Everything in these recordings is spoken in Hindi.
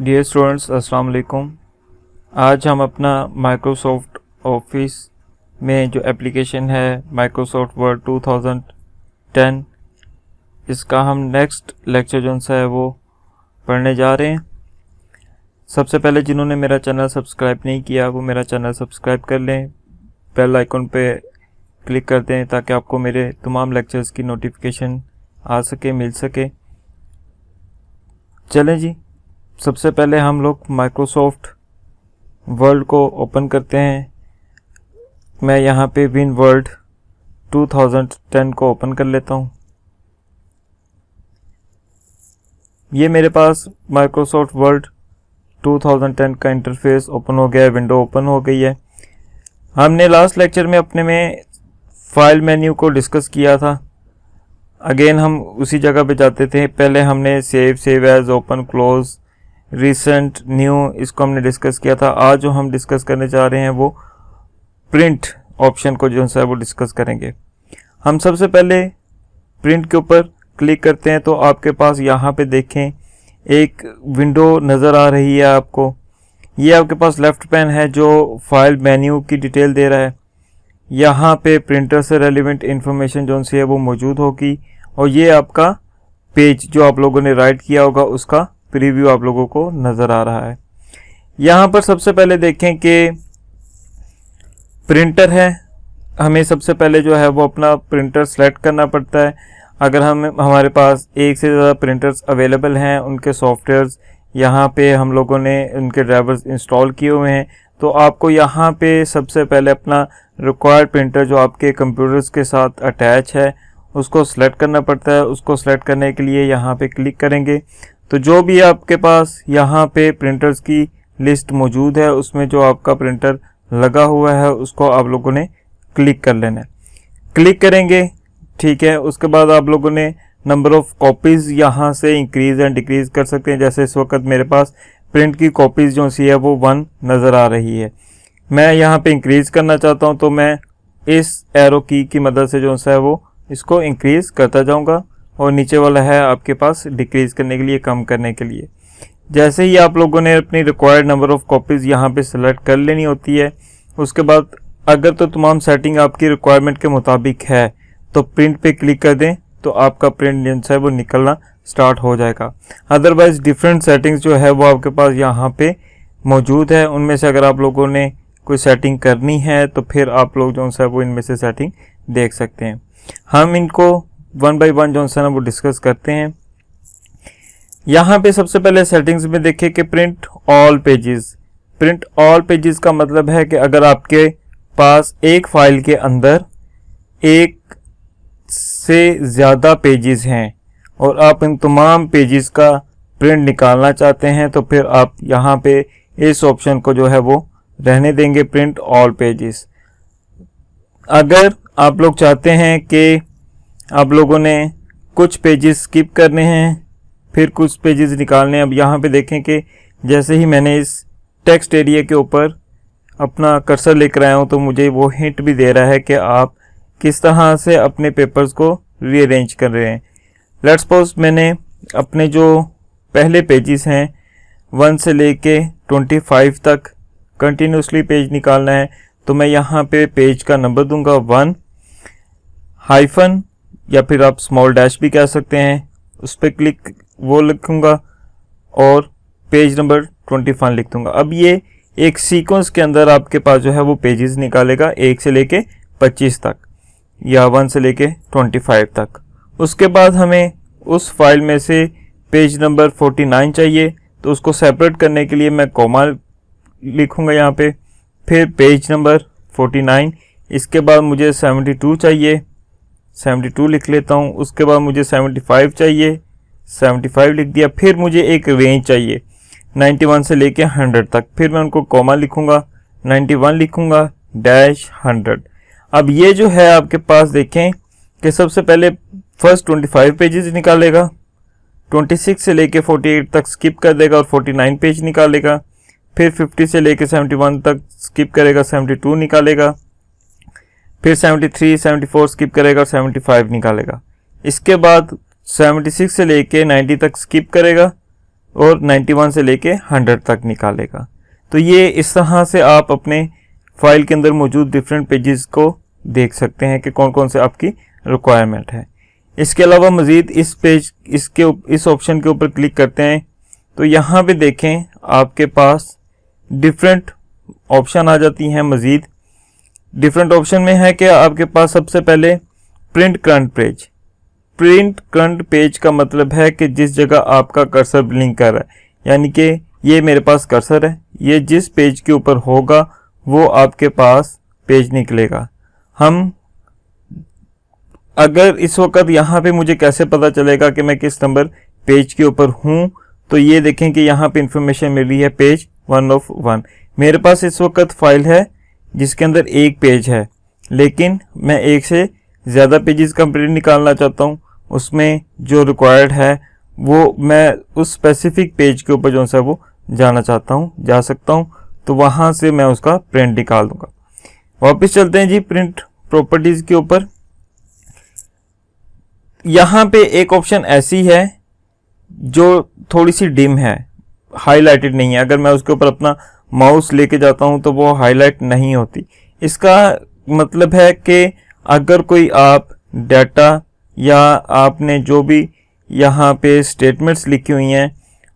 डियर स्टूडेंट्स, अस्सलाम वालेकुम। आज हम अपना माइक्रोसॉफ्ट ऑफिस में जो एप्लीकेशन है माइक्रोसॉफ्ट वर्ड 2010, इसका हम नेक्स्ट लेक्चर जो सा है वो पढ़ने जा रहे हैं। सबसे पहले जिन्होंने मेरा चैनल सब्सक्राइब नहीं किया वो मेरा चैनल सब्सक्राइब कर लें, बेल आइकन पे क्लिक कर दें ताकि आपको मेरे तमाम लेक्चर्स की नोटिफिकेशन आ सके, मिल सके। चलें जी, सबसे पहले हम लोग माइक्रोसॉफ्ट वर्ड को ओपन करते हैं। मैं यहाँ पे विन वर्ड 2010 को ओपन कर लेता हूँ। ये मेरे पास माइक्रोसॉफ्ट वर्ड 2010 का इंटरफेस ओपन हो गया है, विंडो ओपन हो गई है। हमने लास्ट लेक्चर में अपने में फाइल मेन्यू को डिस्कस किया था। अगेन हम उसी जगह पे जाते थे। पहले हमने save as, open, close, recent, new, इसको हमने डिस्कस किया था। आज जो हम डिस्कस करने जा रहे हैं वो प्रिंट ऑप्शन को जो है वो डिस्कस करेंगे। हम सबसे पहले प्रिंट के ऊपर क्लिक करते हैं तो आपके पास यहाँ पे देखें एक विंडो नज़र आ रही है आपको। ये आपके पास लेफ्ट पैन है जो फाइल मेन्यू की डिटेल दे रहा है। यहाँ पे प्रिंटर से रेलिवेंट इंफॉर्मेशन जो सी है वो मौजूद होगी और ये आपका पेज जो आप लोगों ने राइट किया होगा उसका प्रीव्यू आप लोगों को नज़र आ रहा है। यहाँ पर सबसे पहले देखें कि प्रिंटर है। हमें सबसे पहले जो है वो अपना प्रिंटर सेलेक्ट करना पड़ता है। अगर हमारे पास एक से ज़्यादा प्रिंटर्स अवेलेबल हैं, उनके सॉफ्टवेयर्स यहाँ पे हम लोगों ने उनके ड्राइवर्स इंस्टॉल किए हुए हैं, तो आपको यहाँ पे सबसे पहले अपना रिक्वायर्ड प्रिंटर जो आपके कंप्यूटर्स के साथ अटैच है उसको सेलेक्ट करना पड़ता है। उसको सेलेक्ट करने के लिए यहाँ पे क्लिक करेंगे तो जो भी आपके पास यहाँ पे प्रिंटर्स की लिस्ट मौजूद है उसमें जो आपका प्रिंटर लगा हुआ है उसको आप लोगों ने क्लिक कर लेना है। क्लिक करेंगे, ठीक है। उसके बाद आप लोगों ने नंबर ऑफ कॉपीज़ यहाँ से इंक्रीज़ एंड डिक्रीज़ कर सकते हैं। जैसे इस वक्त मेरे पास प्रिंट की कॉपीज़ जो सी है वो 1 नज़र आ रही है। मैं यहाँ पे इंक्रीज़ करना चाहता हूँ तो मैं इस एरो की मदद से जो है वो इसको इंक्रीज़ करता जाऊँगा और नीचे वाला है आपके पास डिक्रीज़ करने के लिए, कम करने के लिए। जैसे ही आप लोगों ने अपनी रिक्वायर्ड नंबर ऑफ़ कॉपीज़ यहाँ पे सेलेक्ट कर लेनी होती है। उसके बाद अगर तो तमाम सेटिंग आपकी रिक्वायरमेंट के मुताबिक है तो प्रिंट पे क्लिक कर दें तो आपका प्रिंट जो है वो निकलना स्टार्ट हो जाएगा। अदरवाइज़ डिफरेंट सेटिंग्स जो है वो आपके पास यहाँ पे मौजूद है। उनमें से अगर आप लोगों ने कोई सेटिंग करनी है तो फिर आप लोग जो है वो इनमें से सेटिंग देख सकते हैं। हम इनको 1 बाय 1 जो है ना वो डिस्कस करते हैं। यहाँ पे सबसे पहले सेटिंग्स में देखें कि print all pages. Print all pages का मतलब है कि अगर आपके पास एक फाइल के अंदर एक से ज़्यादा पेजेस हैं और आप इन तमाम पेजेस का प्रिंट निकालना चाहते हैं तो फिर आप यहाँ पे इस ऑप्शन को जो है वो रहने देंगे, प्रिंट ऑल पेजेस। अगर आप लोग चाहते हैं कि आप लोगों ने कुछ पेजेस स्किप करने हैं फिर कुछ पेजेस निकालने हैं, अब यहाँ पे देखें कि जैसे ही मैंने इस टेक्स्ट एरिया के ऊपर अपना कर्सर लेकर आया हूँ तो मुझे वो हिंट भी दे रहा है कि आप किस तरह से अपने पेपर्स को रीअरेंज कर रहे हैं। लेट्स सपोज मैंने अपने जो पहले पेजेस हैं 1 से लेके 25 तक कंटिन्यूसली पेज निकालना है तो मैं यहाँ पे पेज का नंबर दूंगा 1 हाइफन या फिर आप स्मॉल डैश भी कह सकते हैं, उस पर क्लिक वो लिखूंगा और पेज नंबर 25 लिख दूंगा। अब ये एक सीक्वेंस के अंदर आपके पास जो है वो पेजेस निकालेगा 1 से लेके 25 तक या 1 से लेके 25 तक। उसके बाद हमें उस फाइल में से पेज नंबर 49 चाहिए तो उसको सेपरेट करने के लिए मैं कॉमा लिखूंगा यहाँ पे, फिर पेज नंबर 49। इसके बाद मुझे 72 चाहिए, 72 लिख लेता हूँ। उसके बाद मुझे 75 चाहिए, 75 लिख दिया। फिर मुझे एक रेंज चाहिए 91 से लेके 100 तक, फिर मैं उनको कॉमा लिखूंगा, 91 लिखूंगा डैश 100। अब ये जो है आपके पास देखें कि सबसे पहले फर्स्ट 25 पेजेस निकालेगा, 26 से लेके 48 तक स्किप कर देगा और 49 पेज निकालेगा। फिर 50 से लेके 71 तक स्किप करेगा, 72 निकालेगा। फिर 73, 74 स्किप करेगा और 75 निकालेगा। इसके बाद 76 से लेके 90 तक स्किप करेगा, और 91 से लेके 100 तक निकालेगा। तो ये इस तरह से आप अपने फाइल के अंदर मौजूद डिफरेंट पेजेस को देख सकते हैं कि कौन कौन से आपकी रिक्वायरमेंट है। इसके अलावा मज़ीद इस ऑप्शन के ऊपर क्लिक करते हैं तो यहाँ पे देखें आपके पास डिफरेंट ऑप्शन आ जाती हैं। मज़ीद डिफरेंट ऑप्शन में है कि आपके पास सबसे पहले print current page. Print current page का मतलब है कि जिस जगह आपका कर्सर ब्लिंक कर रहा है, यानी कि ये मेरे पास कर्सर है, ये जिस पेज के ऊपर होगा वो आपके पास पेज निकलेगा। हम अगर इस वक्त यहाँ पे मुझे कैसे पता चलेगा कि मैं किस नंबर पेज के ऊपर हूँ, तो ये देखें कि यहाँ पे इंफॉर्मेशन मिल रही है पेज 1 of 1। मेरे पास इस वक्त फाइल है जिसके अंदर एक पेज है, लेकिन मैं एक से ज़्यादा पेजेस का प्रिंट निकालना चाहता हूँ। उसमें जो रिक्वायर्ड है वो मैं उस स्पेसिफिक पेज के ऊपर जो सा वो जाना चाहता हूँ, जा सकता हूँ, तो वहाँ से मैं उसका प्रिंट निकाल दूंगा। वापस चलते हैं जी प्रिंट प्रॉपर्टीज के ऊपर। यहाँ पे एक ऑप्शन ऐसी है जो थोड़ी सी डिम है, हाईलाइटेड नहीं है। अगर मैं उसके ऊपर अपना माउस लेके जाता हूँ तो वो हाईलाइट नहीं होती। इसका मतलब है कि अगर कोई आप डाटा या आपने जो भी यहाँ पे स्टेटमेंट्स लिखी हुई हैं,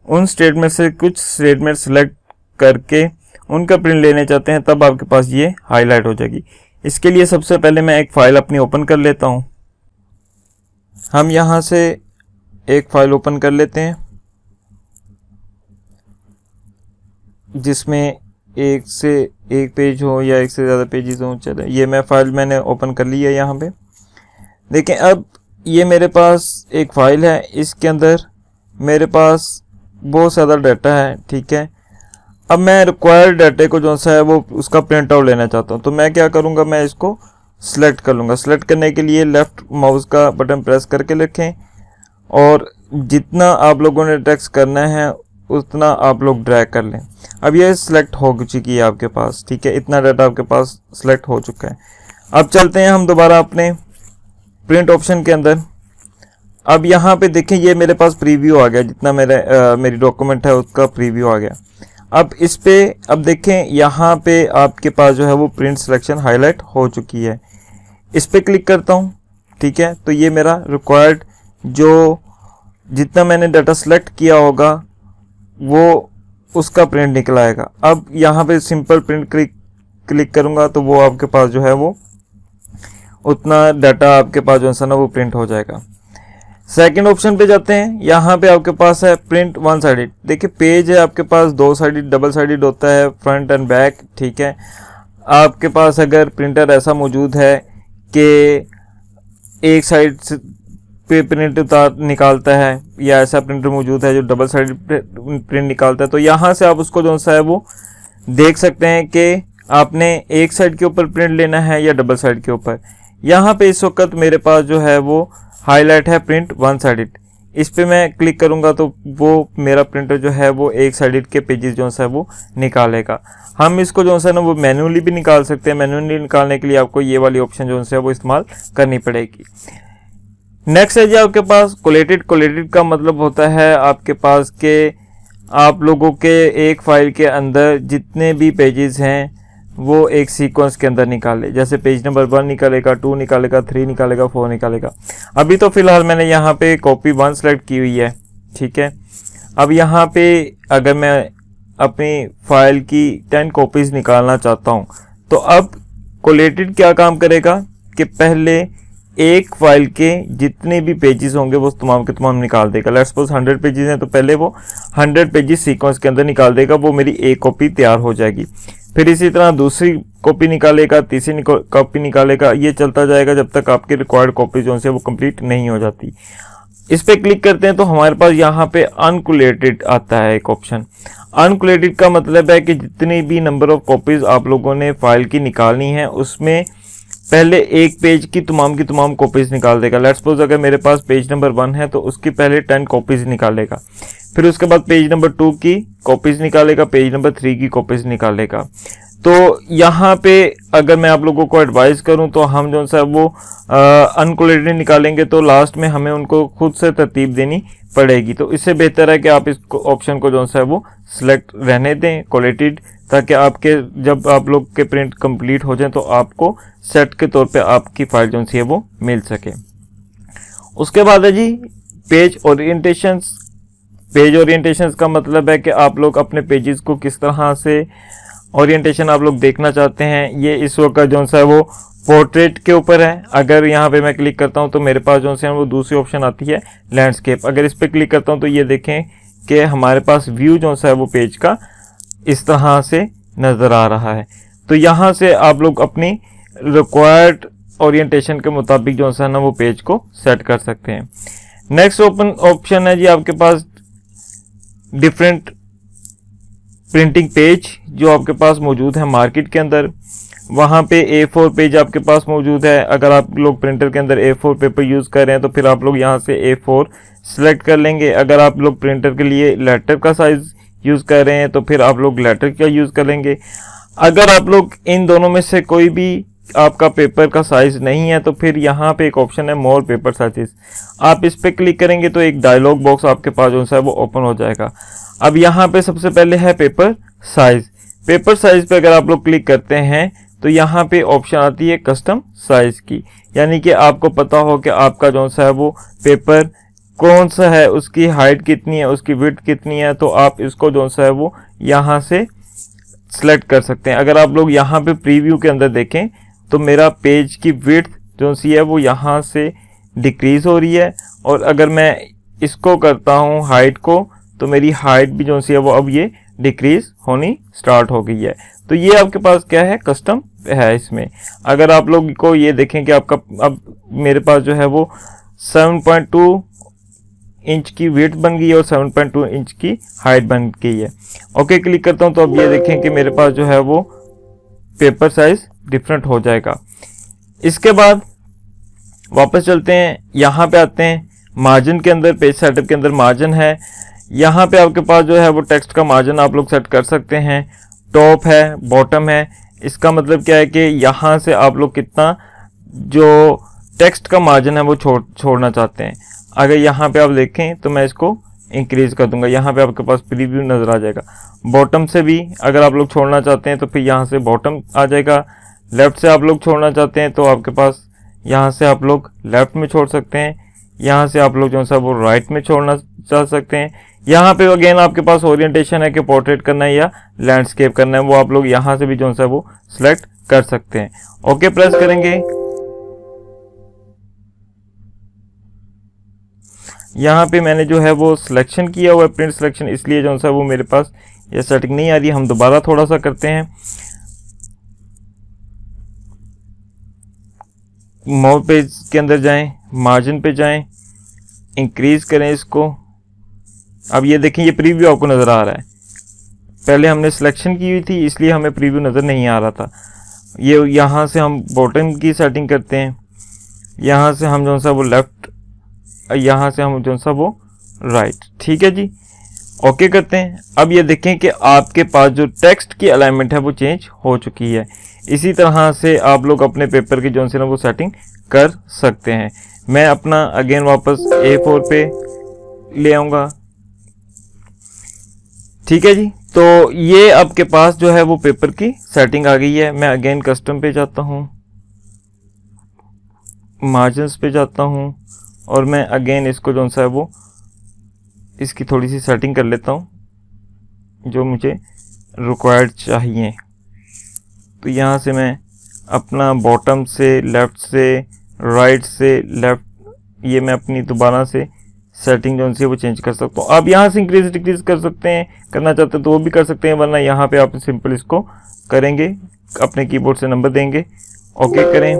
उन स्टेटमेंट से कुछ स्टेटमेंट सेलेक्ट करके उनका प्रिंट लेने चाहते हैं, तब आपके पास ये हाईलाइट हो जाएगी। इसके लिए सबसे पहले मैं एक फ़ाइल अपनी ओपन कर लेता हूँ। हम यहाँ से एक फ़ाइल ओपन कर लेते हैं जिसमें एक से एक पेज हो या एक से ज़्यादा पेजेस हो। चले, ये मैंने ओपन कर ली है। यहाँ पे देखें, अब ये मेरे पास एक फ़ाइल है, इसके अंदर मेरे पास बहुत ज़्यादा डाटा है। ठीक है, अब मैं रिक्वायर्ड डाटे को जो सा है वो उसका प्रिंट आउट लेना चाहता हूँ। तो मैं क्या करूँगा, मैं इसको सिलेक्ट कर लूँगा। सिलेक्ट करने के लिए लेफ़्ट माउस का बटन प्रेस करके रखें और जितना आप लोगों ने टेक्स्ट करना है उतना आप लोग ड्रैग कर लें। अब ये सिलेक्ट हो चुकी है आपके पास। ठीक है, इतना डाटा आपके पास सिलेक्ट हो चुका है। अब चलते हैं हम दोबारा अपने प्रिंट ऑप्शन के अंदर। अब यहाँ पे देखें, ये मेरे पास प्रीव्यू आ गया, जितना मेरी डॉक्यूमेंट है उसका प्रीव्यू आ गया। अब इस पे अब देखें, यहाँ पे आपके पास जो है वो प्रिंट सिलेक्शन हाईलाइट हो चुकी है। इस पे क्लिक करता हूँ। ठीक है, तो ये मेरा रिक्वायर्ड जो जितना मैंने डाटा सेलेक्ट किया होगा वो उसका प्रिंट निकल आएगा। अब यहाँ पे सिंपल प्रिंट क्लिक करूँगा तो वो आपके पास जो है वो उतना डाटा आपके पास जो है ना वो प्रिंट हो जाएगा। सेकंड ऑप्शन पे जाते हैं। यहाँ पे आपके पास है प्रिंट वन साइडेड। देखिए, पेज है आपके पास दो साइडेड, डबल साइडेड होता है, फ्रंट एंड बैक। ठीक है, आपके पास अगर प्रिंटर ऐसा मौजूद है कि एक साइड पे प्रिंट निकालता है, या ऐसा प्रिंटर मौजूद है जो डबल साइड प्रिंट निकालता है, तो यहाँ से आप उसको जो सा है वो देख सकते हैं कि आपने एक साइड के ऊपर प्रिंट लेना है या डबल साइड के ऊपर। यहाँ पे इस वक्त मेरे पास जो है वो हाईलाइट है प्रिंट वन साइडेड। इस पे मैं क्लिक करूँगा तो वो मेरा प्रिंटर जो है वो एक साइडेड के पेजेस जो है वो निकालेगा। हम इसको जो है ना वो मैन्युअली भी निकाल सकते हैं। मैन्युअली निकालने के लिए आपको ये वाली ऑप्शन जो है वो इस्तेमाल करनी पड़ेगी। नेक्स्ट है जी आपके पास कोलेटेड। कोलेटेड का मतलब होता है आपके पास के आप लोगों के एक फाइल के अंदर जितने भी पेजेस हैं वो एक सीक्वेंस के अंदर निकाले। जैसे पेज नंबर 1 निकालेगा, 2 निकालेगा, 3 निकालेगा, 4 निकालेगा। अभी तो फिलहाल मैंने यहाँ पे कॉपी 1 सेलेक्ट की हुई है। ठीक है, अब यहाँ पे अगर मैं अपनी फाइल की 10 कॉपीज निकालना चाहता हूँ, तो अब कोलेटेड क्या काम करेगा कि पहले एक फाइल के जितने भी पेजेस होंगे वो तमाम के तमाम निकाल देगा। लेट्स सपोज 100 पेजेस हैं तो पहले वो 100 पेजेस सीक्वेंस के अंदर निकाल देगा, वो मेरी एक कॉपी तैयार हो जाएगी। फिर इसी तरह दूसरी कॉपी निकालेगा, तीसरी कॉपी निकालेगा, ये चलता जाएगा जब तक आपकी रिक्वायर्ड कॉपी जो है वो कंप्लीट नहीं हो जाती। इस पे क्लिक करते हैं तो हमारे पास यहाँ पे अनकोलेटेड आता है एक ऑप्शन। अनकोलेटेड का मतलब है कि जितनी भी नंबर ऑफ कॉपीज आप लोगों ने फाइल की निकालनी है उसमें पहले एक पेज की तमाम कॉपीज निकाल देगा। लेट्स सपोज अगर मेरे पास पेज नंबर 1 है तो उसकी पहले 10 कॉपीज निकालेगा, फिर उसके बाद पेज नंबर 2 की कॉपीज निकालेगा, पेज नंबर 3 की कॉपीज निकालेगा। तो यहाँ पे अगर मैं आप लोगों को एडवाइस करूं तो हम जो सा वो अनकोलेटेड निकालेंगे तो लास्ट में हमें उनको खुद से तरतीब देनी पड़ेगी। तो इससे बेहतर है कि आप इस ऑप्शन को जो सा है वो सिलेक्ट रहने दें कोलेटेड, ताकि आपके जब आप लोग के प्रिंट कंप्लीट हो जाए तो आपको सेट के तौर पे आपकी फाइल जो सी है वो मिल सके। उसके बाद है जी पेज ओरिएंटेशंस। पेज ओरिएंटेशंस का मतलब है कि आप लोग अपने पेजेस को किस तरह से ओरिएंटेशन आप लोग देखना चाहते हैं। ये इस वक्त जो सा है वो पोर्ट्रेट के ऊपर है। अगर यहाँ पे मैं क्लिक करता हूँ तो मेरे पास जो है वो दूसरी ऑप्शन आती है लैंडस्केप। अगर इस पर क्लिक करता हूँ तो ये देखें कि हमारे पास व्यू जो सा है वो पेज का इस तरह से नज़र आ रहा है। तो यहाँ से आप लोग अपनी रिक्वायर्ड ओरिएंटेशन के मुताबिक जो है ना वो पेज को सेट कर सकते हैं। नेक्स्ट ऑप्शन है जी आपके पास डिफरेंट प्रिंटिंग पेज जो आपके पास मौजूद है मार्केट के अंदर। वहाँ पे A4 पेज आपके पास मौजूद है। अगर आप लोग प्रिंटर के अंदर A4 पेपर यूज़ कर रहे हैं तो फिर आप लोग यहाँ से A4 सिलेक्ट कर लेंगे। अगर आप लोग प्रिंटर के लिए लेटर का साइज़ यूज़ कर रहे हैं तो फिर आप लोग लेटर का यूज़ कर लेंगे। अगर आप लोग इन दोनों में से कोई भी आपका पेपर का साइज़ नहीं है तो फिर यहाँ पे एक ऑप्शन है मोर पेपर साइजेस। आप इस पर क्लिक करेंगे तो एक डायलॉग बॉक्स आपके पास जो है वो ओपन हो जाएगा। अब यहाँ पे सबसे पहले है पेपर साइज। पेपर साइज पे अगर आप लोग क्लिक करते हैं तो यहाँ पे ऑप्शन आती है कस्टम साइज की, यानी कि आपको पता हो कि आपका जो सा है वो पेपर कौन सा है, उसकी हाइट कितनी है, उसकी विड्थ कितनी है, तो आप इसको जो सा है वो यहाँ से सिलेक्ट कर सकते हैं। अगर आप लोग यहाँ पे प्रीव्यू के अंदर देखें तो मेरा पेज की विड्थ जो सी है वो यहाँ से डिक्रीज हो रही है, और अगर मैं इसको करता हूँ हाइट को तो मेरी हाइट भी जो सी है वो अब ये डिक्रीज होनी स्टार्ट हो गई है। तो ये आपके पास क्या है कस्टम है इसमें। अगर आप लोग को ये देखें कि आपका अब मेरे पास जो है वो 7.2 इंच की विड्थ बन गई है और 7.2 इंच की हाइट बन गई है। ओके क्लिक करता हूँ तो अब ये देखें कि मेरे पास जो है वो पेपर साइज डिफरेंट हो जाएगा। इसके बाद वापस चलते हैं, यहाँ पे आते हैं मार्जिन के अंदर। पेज सेटअप के अंदर मार्जिन है, यहाँ पे आपके पास जो है वो टेक्स्ट का मार्जिन आप लोग सेट कर सकते हैं। टॉप है, बॉटम है। इसका मतलब क्या है कि यहाँ से आप लोग कितना जो टेक्स्ट का मार्जिन है वो छोड़ना चाहते हैं। अगर यहाँ पे आप देखें तो मैं इसको इंक्रीज कर दूंगा, यहाँ पे आपके पास प्रीव्यू नज़र आ जाएगा। बॉटम से भी अगर आप लोग छोड़ना चाहते हैं तो फिर यहाँ से बॉटम आ जाएगा। लेफ़्ट से आप लोग छोड़ना चाहते हैं तो आपके पास यहाँ से आप लोग लेफ़्ट में छोड़ सकते हैं, यहाँ से आप लोग जो है वो राइट में छोड़ना चाह सकते हैं। यहाँ पे अगेन आपके पास ओरिएंटेशन है कि पोर्ट्रेट करना है या लैंडस्केप करना है, वो आप लोग यहाँ से भी जो है वो सिलेक्ट कर सकते हैं। ओके प्रेस करेंगे, यहाँ पे मैंने जो है वो सिलेक्शन किया हुआ है प्रिंट सिलेक्शन, इसलिए जो है वो मेरे पास ये सेटिंग नहीं आ रही। हम दोबारा थोड़ा सा करते हैं। मोर पेज के अंदर जाएं, मार्जिन पे जाएं, इंक्रीज करें इसको। अब ये देखें ये प्रीव्यू आपको नज़र आ रहा है। पहले हमने सिलेक्शन की हुई थी इसलिए हमें प्रीव्यू नज़र नहीं आ रहा था। ये यहाँ से हम बॉटम की सेटिंग करते हैं, यहाँ से हम जो सा वो लेफ़्ट, यहाँ से हम जो सा वो राइट। ठीक है जी, ओके करते हैं। अब ये देखें कि आपके पास जो टेक्स्ट की अलाइनमेंट है वो चेंज हो चुकी है। इसी तरह से आप लोग अपने पेपर की जो है ना वो सेटिंग कर सकते हैं। मैं अपना अगेन वापस A4 पे ले आऊँगा। ठीक है जी, तो ये आपके पास जो है वो पेपर की सेटिंग आ गई है। मैं अगेन कस्टम पे जाता हूँ, मार्जिन्स पे जाता हूँ, और मैं अगेन इसको जो सा है वो इसकी थोड़ी सी सेटिंग कर लेता हूँ जो मुझे रिक्वायर्ड चाहिए। तो यहाँ से मैं अपना बॉटम से, लेफ़्ट से, राइट से, लेफ़्ट, ये मैं अपनी दोबारा से सेटिंग जो है वो चेंज कर सकता हूँ। आप यहाँ से इंक्रीज डिक्रीज कर सकते हैं, करना चाहते हैं तो वो भी कर सकते हैं, वरना यहाँ पे आप सिंपल इसको करेंगे, अपने कीबोर्ड से नंबर देंगे, ओके करें।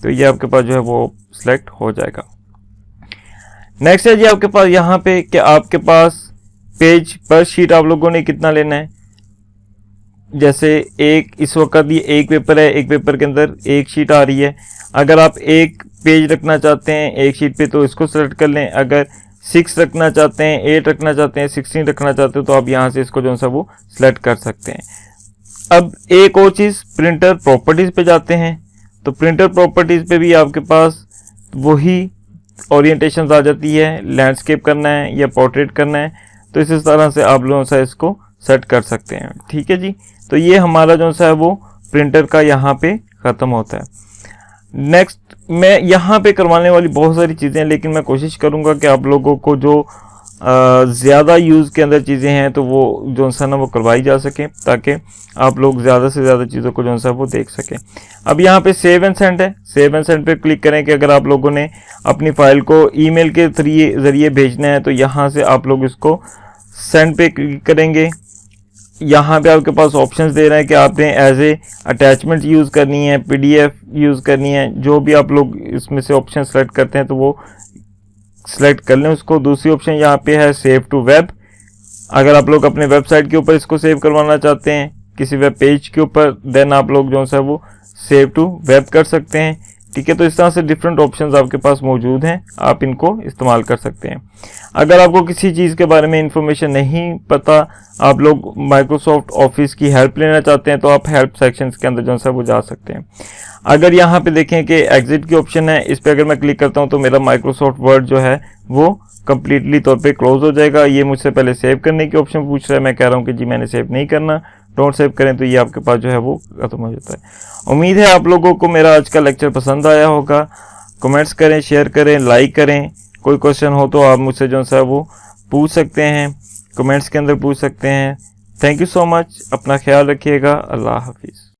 तो ये आपके पास जो है वो सिलेक्ट हो जाएगा। नेक्स्ट है जी आपके पास यहाँ पे कि आपके पास पेज पर शीट आप लोगों ने कितना लेना है। जैसे एक इस वक्त ये एक पेपर है, एक पेपर के अंदर एक शीट आ रही है। अगर आप एक पेज रखना चाहते हैं एक शीट पे तो इसको सेलेक्ट कर लें। अगर 6 रखना चाहते हैं, 8 रखना चाहते हैं, 16 रखना चाहते हो तो आप यहाँ से इसको जो सा वो सिलेक्ट कर सकते हैं। अब एक और चीज़, प्रिंटर प्रॉपर्टीज़ पे जाते हैं। तो प्रिंटर प्रॉपर्टीज़ पे भी आपके पास वही ओरिएंटेशन आ जाती है, लैंडस्केप करना है या पोर्ट्रेट करना है, तो इस तरह से आप लोगों से इसको सेट कर सकते हैं। ठीक है जी, तो ये हमारा जो सा है वो प्रिंटर का यहाँ पे ख़त्म होता है। नेक्स्ट मैं यहाँ पे करवाने वाली बहुत सारी चीज़ें हैं, लेकिन मैं कोशिश करूँगा कि आप लोगों को जो ज़्यादा यूज़ के अंदर चीज़ें हैं तो वो जो सा ना वो करवाई जा सके, ताकि आप लोग ज़्यादा से ज़्यादा चीज़ों को जो सा वो देख सकें। अब यहाँ पे सेव एंड सेंड है, सेव एंड सेंड पे क्लिक करें कि अगर आप लोगों ने अपनी फ़ाइल को ईमेल के ज़रिए भेजना है तो यहाँ से आप लोग इसको सेंड पे क्लिक करेंगे। यहाँ पे आपके पास ऑप्शंस दे रहे हैं कि आपने एज ए अटैचमेंट यूज़ करनी है, पीडीएफ यूज़ करनी है, जो भी आप लोग इसमें से ऑप्शन सेलेक्ट करते हैं तो वो सेलेक्ट कर लें उसको। दूसरी ऑप्शन यहाँ पे है सेव टू वेब, अगर आप लोग अपने वेबसाइट के ऊपर इसको सेव करवाना चाहते हैं, किसी वेब पेज के ऊपर, देन आप लोग जो है वो सेव टू वेब कर सकते हैं। ठीक है, तो इस तरह से डिफरेंट ऑप्शंस आपके पास मौजूद हैं, आप इनको इस्तेमाल कर सकते हैं। अगर आपको किसी चीज़ के बारे में इंफॉर्मेशन नहीं पता, आप लोग माइक्रोसॉफ्ट ऑफिस की हेल्प लेना चाहते हैं, तो आप हेल्प सेक्शन के अंदर जो है वो जा सकते हैं। अगर यहाँ पे देखें कि एग्जिट की ऑप्शन है, इस पर अगर मैं क्लिक करता हूँ तो मेरा माइक्रोसॉफ्ट वर्ड जो है वो कंप्लीटली तौर पे क्लोज हो जाएगा। ये मुझसे पहले सेव करने की ऑप्शन पूछ रहा है, मैं कह रहा हूँ कि जी मैंने सेव नहीं करना, डोंट सेव करें, तो ये आपके पास जो है वो खत्म हो जाता है। उम्मीद है आप लोगों को मेरा आज का लेक्चर पसंद आया होगा। कमेंट्स करें, शेयर करें, लाइक करें। कोई क्वेश्चन हो तो आप मुझसे जो है वो पूछ सकते हैं, कमेंट्स के अंदर पूछ सकते हैं। थैंक यू सो मच, अपना ख्याल रखिएगा। अल्लाह हाफिज़।